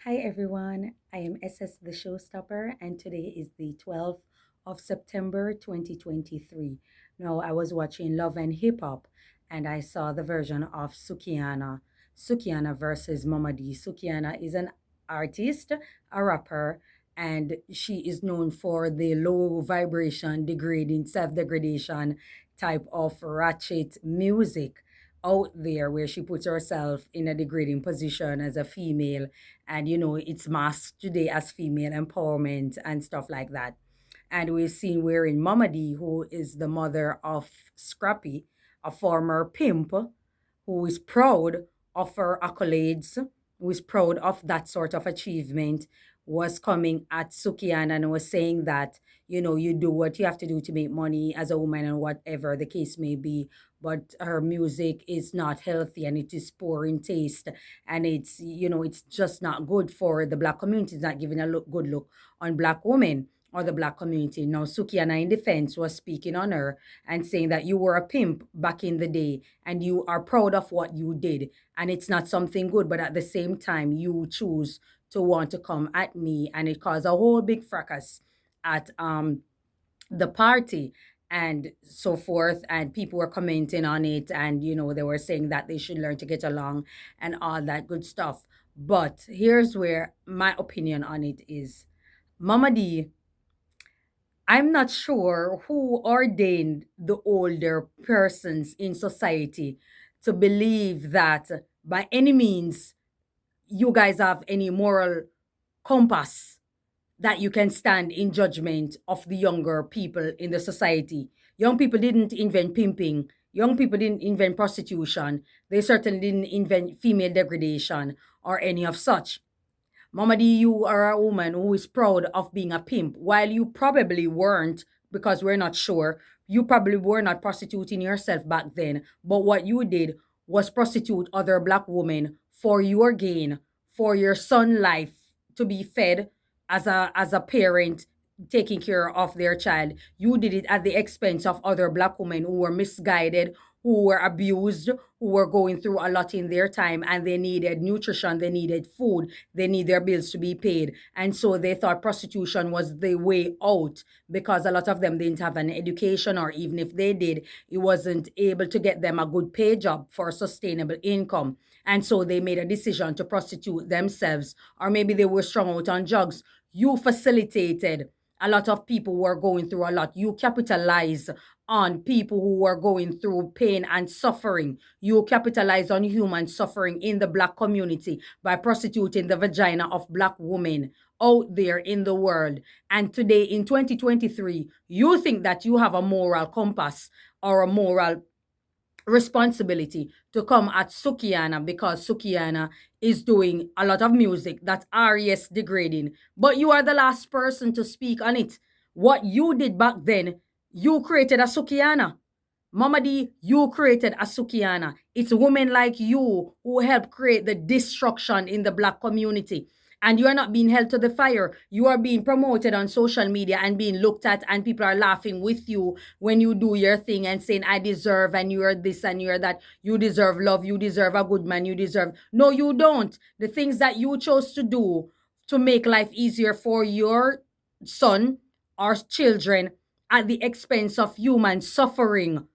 Hi everyone, I am SS the Showstopper, and today is the 12th of September 2023. Now, I was watching Love and Hip Hop and I saw the version of Sukihana versus Momma Dee. Sukihana is an artist, a rapper, and she is known for the low vibration, degrading, self degradation type of ratchet music out there where she puts herself in a degrading position as a female, and it's masked today as female empowerment and stuff like that. And we've seen wherein Momma Dee, who is the mother of Scrappy, a former pimp, who is proud of her accolades, who is proud of that sort of achievement, was coming at Sukian and was saying that, you do what you have to do to make money as a woman and whatever the case may be. But her music is not healthy and it is poor in taste. And it's just not good for the Black community. It's not giving a good look on Black women or the Black community. Now, Sukiana in defense was speaking on her and saying that you were a pimp back in the day and you are proud of what you did. And it's not something good, but at the same time, you choose to want to come at me. And it caused a whole big fracas at the party and so forth, and people were commenting on it, and they were saying that they should learn to get along and all that good stuff. But here's where my opinion on it is: Mama D, I'm not sure who ordained the older persons in society to believe that by any means you guys have any moral compass that you can stand in judgment of the younger people in the society. Young people didn't invent pimping. Young people didn't invent prostitution. They certainly didn't invent female degradation or any of such. Mama D, you are a woman who is proud of being a pimp, while you probably weren't, because we're not sure. You probably were not prostituting yourself back then, but what you did was prostitute other Black women for your gain, for your son life to be fed as a parent taking care of their child. You did it at the expense of other Black women who were misguided, who were abused, who were going through a lot in their time, and they needed nutrition, they needed food, they need their bills to be paid. And so they thought prostitution was the way out, because a lot of them didn't have an education, or even if they did, it wasn't able to get them a good pay job for sustainable income. And so they made a decision to prostitute themselves, or maybe they were strung out on drugs. You facilitated a lot of people who are going through a lot. You capitalize on people who are going through pain and suffering. You capitalize on human suffering in the Black community by prostituting the vagina of Black women out there in the world. And today in 2023, you think that you have a moral compass or a moral responsibility to come at Sukihana, because Sukihana is doing a lot of music that are, yes, degrading. But you are the last person to speak on it. What you did back then, you created a Sukihana. Mama D, you created a Sukihana. It's women like you who helped create the destruction in the Black community. And you are not being held to the fire. You are being promoted on social media and being looked at, and people are laughing with you when you do your thing and saying, I deserve, and you're this and you're that. You deserve love. You deserve a good man. You deserve. No, you don't. The things that you chose to do to make life easier for your son or children at the expense of human suffering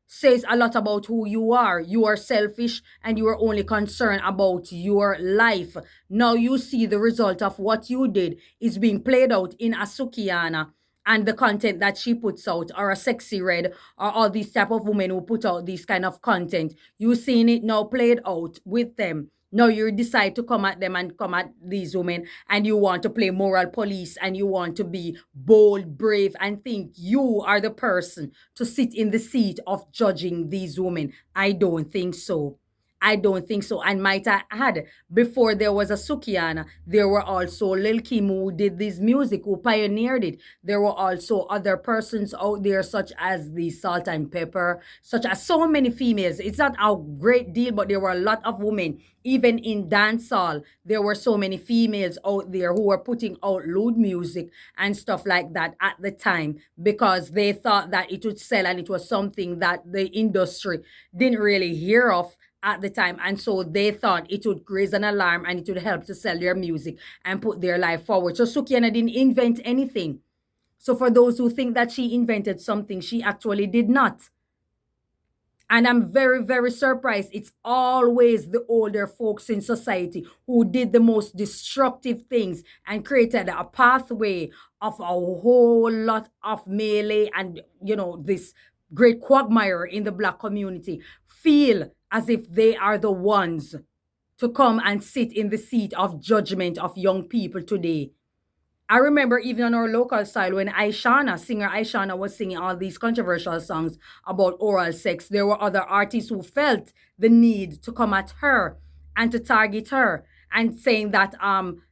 says a lot about who you are. You are selfish and you are only concerned about your life. Now you see the result of what you did is being played out in Asukiana, and the content that she puts out, or a Sexy Red, or all these type of women who put out this kind of content. You seeing it now played out with them. Now you decide to come at them and come at these women, and you want to play moral police, and you want to be bold, brave, and think you are the person to sit in the seat of judging these women. I don't think so. I don't think so. And might I add, before there was a Sukiana, there were also Lil Kim who did this music, who pioneered it. There were also other persons out there, such as the Salt and Pepper, such as so many females. It's not a great deal, but there were a lot of women. Even in dancehall, there were so many females out there who were putting out lewd music and stuff like that at the time, because they thought that it would sell, and it was something that the industry didn't really hear of. at the time. And so they thought it would raise an alarm and it would help to sell their music and put their life forward. So Sukihana didn't invent anything. So for those who think that she invented something, she actually did not. And I'm very, very surprised. It's always the older folks in society who did the most destructive things and created a pathway of a whole lot of melee and, this great quagmire in the Black community feel as if they are the ones to come and sit in the seat of judgment of young people today. I remember even on our local side when singer Aishana was singing all these controversial songs about oral sex, there were other artists who felt the need to come at her and to target her and saying that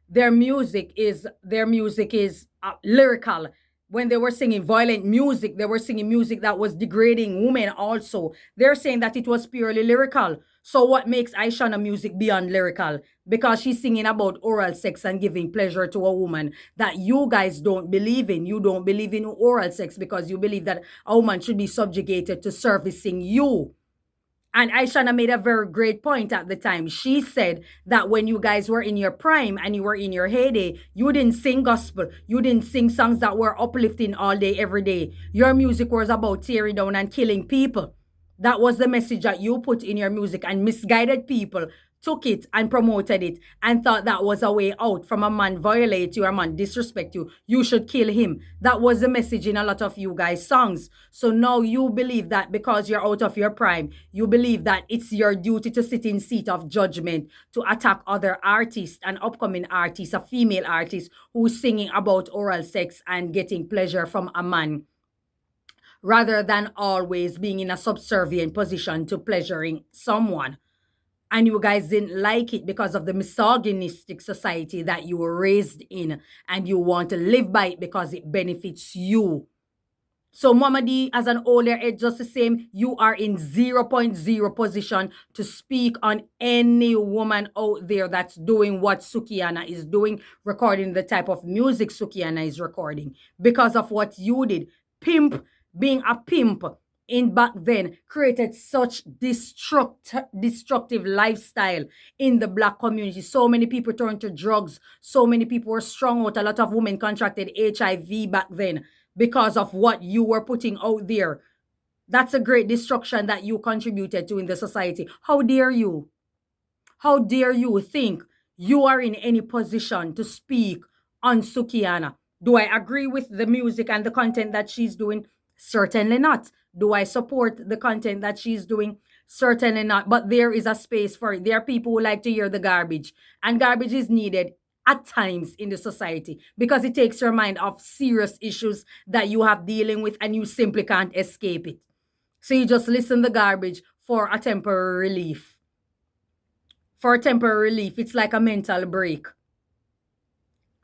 their music is lyrical. When they were singing violent music, they were singing music that was degrading women also. They're saying that it was purely lyrical. So what makes Aishana music beyond lyrical? Because she's singing about oral sex and giving pleasure to a woman that you guys don't believe in. You don't believe in oral sex because you believe that a woman should be subjugated to servicing you. And Aishana made a very great point at the time. She said that when you guys were in your prime and you were in your heyday, you didn't sing gospel. You didn't sing songs that were uplifting all day, every day. Your music was about tearing down and killing people. That was the message that you put in your music, and misguided people took it and promoted it and thought that was a way out from a man violate you or a man disrespect you. You should kill him. That was the message in a lot of you guys' songs. So now you believe that because you're out of your prime, you believe that it's your duty to sit in seat of judgment to attack other artists and upcoming artists, a female artist who's singing about oral sex and getting pleasure from a man, rather than always being in a subservient position to pleasuring someone. And you guys didn't like it because of the misogynistic society that you were raised in, and you want to live by it because it benefits you. So Momma Dee, as an older age, just the same, you are in 0.0 position to speak on any woman out there that's doing what Sukihana is doing, recording the type of music Sukihana is recording, because of what you did. Being a pimp in back then created such destructive lifestyle in the Black community. So many people turned to drugs. So many people were strung out. A lot of women contracted HIV back then because of what you were putting out there. That's a great destruction that you contributed to in the society. How dare you? How dare you think you are in any position to speak on Sukihana? Do I agree with the music and the content that she's doing? Certainly not. Do I support the content that she's doing? Certainly not. But there is a space for it. There are people who like to hear the garbage, and garbage is needed at times in the society because it takes your mind off serious issues that you have dealing with and you simply can't escape it. So you just listen the garbage for a temporary relief. For a temporary relief, it's like a mental break.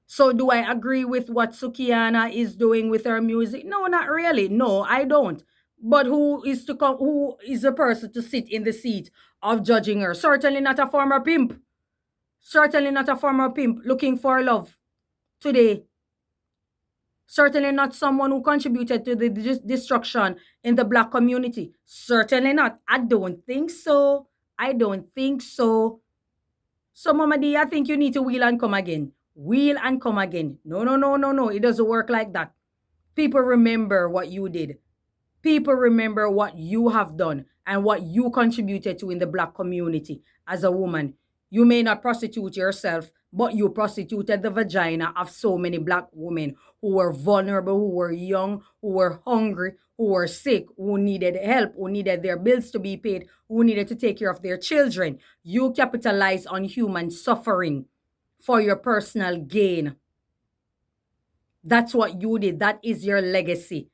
So do I agree with what Sukihana is doing with her music? No, not really. No, I don't. But who is the person to sit in the seat of judging her? Certainly not a former pimp. Certainly not a former pimp looking for love today. Certainly not someone who contributed to the destruction in the Black community. Certainly not. I don't think so. I don't think so. So Momma Dee, I think you need to wheel and come again. Wheel and come again. No, no, no, no, no. It doesn't work like that. People remember what you did. People remember what you have done and what you contributed to in the Black community as a woman. You may not prostitute yourself, but you prostituted the vagina of so many Black women who were vulnerable, who were young, who were hungry, who were sick, who needed help, who needed their bills to be paid, who needed to take care of their children. You capitalize on human suffering for your personal gain. That's what you did. That is your legacy.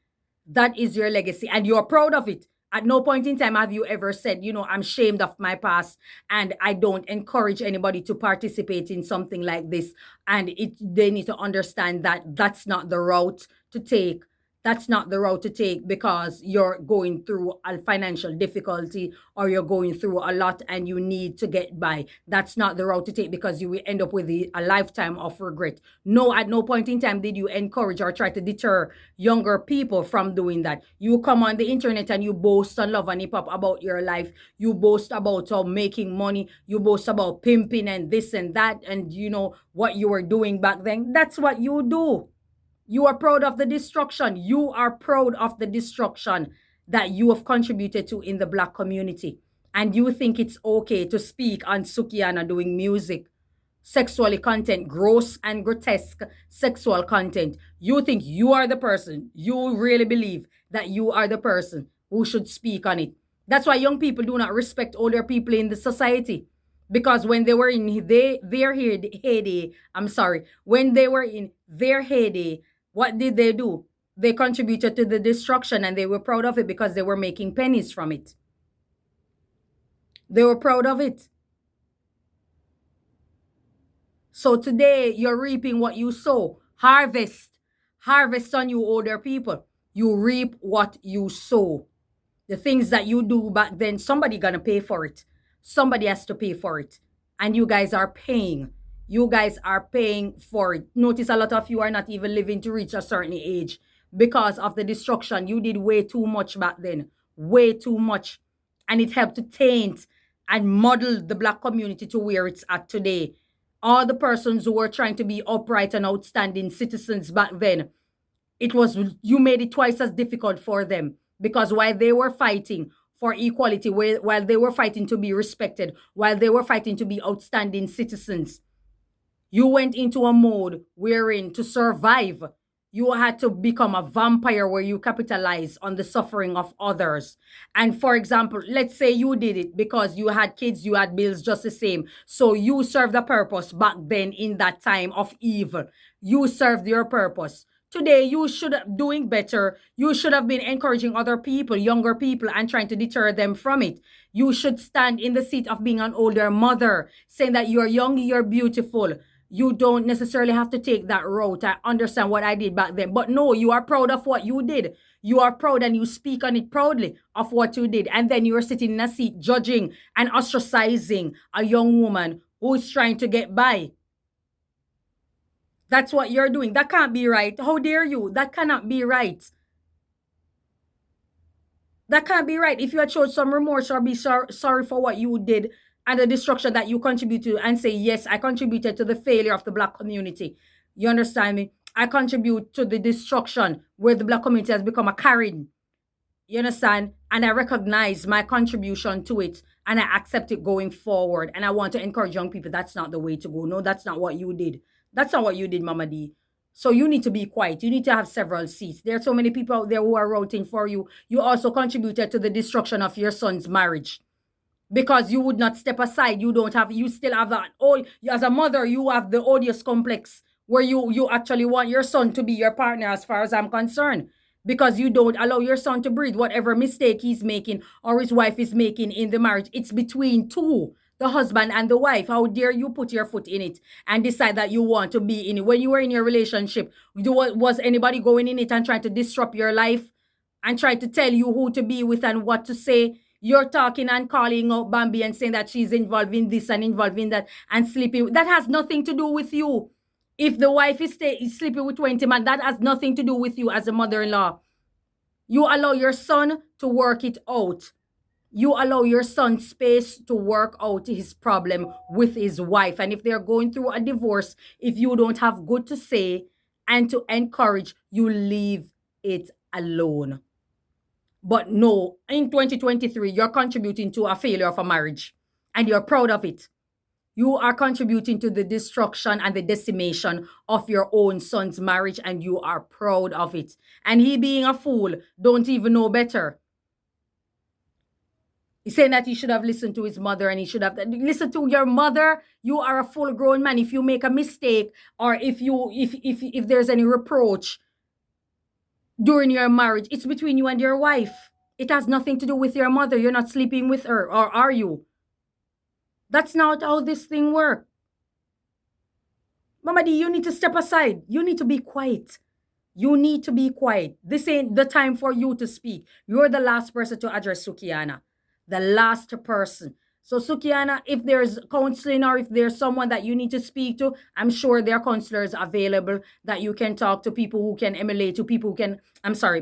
That is your legacy. And you're proud of it. At no point in time have you ever said, I'm ashamed of my past and I don't encourage anybody to participate in something like this. And they need to understand that that's not the route to take. That's not the route to take because you're going through a financial difficulty or you're going through a lot and you need to get by. That's not the route to take because you will end up with a lifetime of regret. No, at no point in time did you encourage or try to deter younger people from doing that. You come on the internet and you boast on Love and Hip Hop about your life. You boast about making money. You boast about pimping and this and that and what you were doing back then. That's what you do. You are proud of the destruction. You are proud of the destruction that you have contributed to in the Black community. And you think it's okay to speak on Sukihana doing music, sexually content, gross and grotesque sexual content. You think you are the person. You really believe that you are the person who should speak on it. That's why young people do not respect older people in the society. Because when they were in their heyday, when they were in their heyday, what did they do? They contributed to the destruction and they were proud of it because they were making pennies from it. They were proud of it. So today you're reaping what you sow. Harvest. Harvest on you older people. You reap what you sow. The things that you do back then, somebody gonna pay for it. Somebody has to pay for it. And you guys are paying. You guys are paying for it. Notice a lot of you are not even living to reach a certain age because of the destruction. You did way too much back then. Way too much. And it helped to taint and model the Black community to where it's at today. All the persons who were trying to be upright and outstanding citizens back then, you made it twice as difficult for them because while they were fighting for equality, while they were fighting to be respected, while they were fighting to be outstanding citizens, you went into a mode wherein to survive, you had to become a vampire where you capitalize on the suffering of others. And for example, let's say you did it because you had kids, you had bills just the same. So you served a purpose back then in that time of evil. You served your purpose. Today, you should have doing better. You should have been encouraging other people, younger people, and trying to deter them from it. You should stand in the seat of being an older mother, saying that you're young, you're beautiful. You don't necessarily have to take that route. I understand what I did back then. But no, you are proud of what you did. You are proud and you speak on it proudly of what you did. And then you're sitting in a seat judging and ostracizing a young woman who is trying to get by. That's what you're doing. That can't be right. How dare you? That cannot be right. That can't be right. If you had showed some remorse or be sorry for what you did and the destruction that you contribute to and say, yes, I contributed to the failure of the Black community. You understand me? I contribute to the destruction where the Black community has become a Karen. You understand? And I recognize my contribution to it and I accept it going forward. And I want to encourage young people. That's not the way to go. No, that's not what you did. That's not what you did, Momma Dee. So you need to be quiet. You need to have several seats. There are so many people out there who are rooting for you. You also contributed to the destruction of your son's marriage because you would not step aside. You still have that. Oh, as a mother, you have the odious complex where you actually want your son to be your partner as far as I'm concerned. Because you don't allow your son to breathe. Whatever mistake he's making or his wife is making in the marriage, it's between two, the husband and the wife. How dare you put your foot in it and decide that you want to be in it? When you were in your relationship, was anybody going in it and trying to disrupt your life and try to tell you who to be with and what to say? You're talking and calling out Bambi and saying that she's involved in this and involved in that and sleeping. That has nothing to do with you. If the wife is sleeping with 20 men, that has nothing to do with you as a mother-in-law. You allow your son to work it out. You allow your son space to work out his problem with his wife. And if they're going through a divorce, if you don't have good to say and to encourage, you leave it alone. But no, in 2023, you're contributing to a failure of a marriage and you're proud of it. You are contributing to the destruction and the decimation of your own son's marriage and you are proud of it. And he being a fool, don't even know better. He's saying that he should have listened to his mother and he should have listened to your mother. You are a full-grown man. If you make a mistake or if there's any reproach during your marriage, it's between you and your wife. It has nothing to do with your mother. You're not sleeping with her, or are you? That's not how this thing works. Momma Dee, you need to step aside. You need to be quiet. You need to be quiet. This ain't the time for you to speak. You're the last person to address Sukihana. The last person. So Sukihana, if there's counseling or if there's someone that you need to speak to, I'm sure there are counselors available that you can talk to, people who can emulate you, people who can,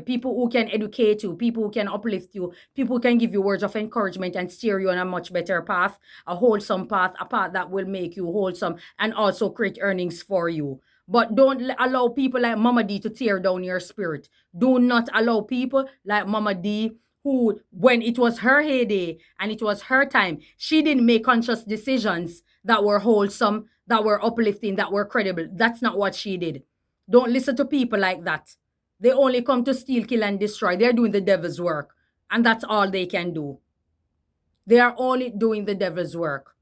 people who can educate you, people who can uplift you, people who can give you words of encouragement and steer you on a much better path, a wholesome path, a path that will make you wholesome and also create earnings for you. But don't allow people like Momma Dee to tear down your spirit. Do not allow people like Momma Dee who, when it was her heyday and it was her time, she didn't make conscious decisions that were wholesome, that were uplifting, that were credible. That's not what she did. Don't listen to people like that. They only come to steal, kill, and destroy. They're doing the devil's work. And that's all they can do. They are only doing the devil's work.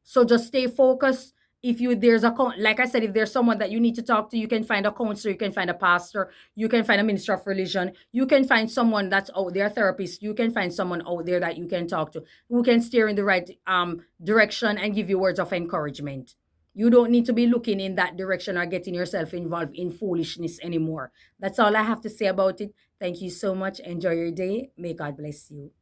So just stay focused. If you there's a like I said, if there's someone that you need to talk to, you can find a counselor, you can find a pastor, you can find a minister of religion, you can find someone that's out there, a therapist, you can find someone out there that you can talk to, who can steer in the right direction and give you words of encouragement. You don't need to be looking in that direction or getting yourself involved in foolishness anymore. That's all I have to say about it. Thank you so much. Enjoy your day. May God bless you.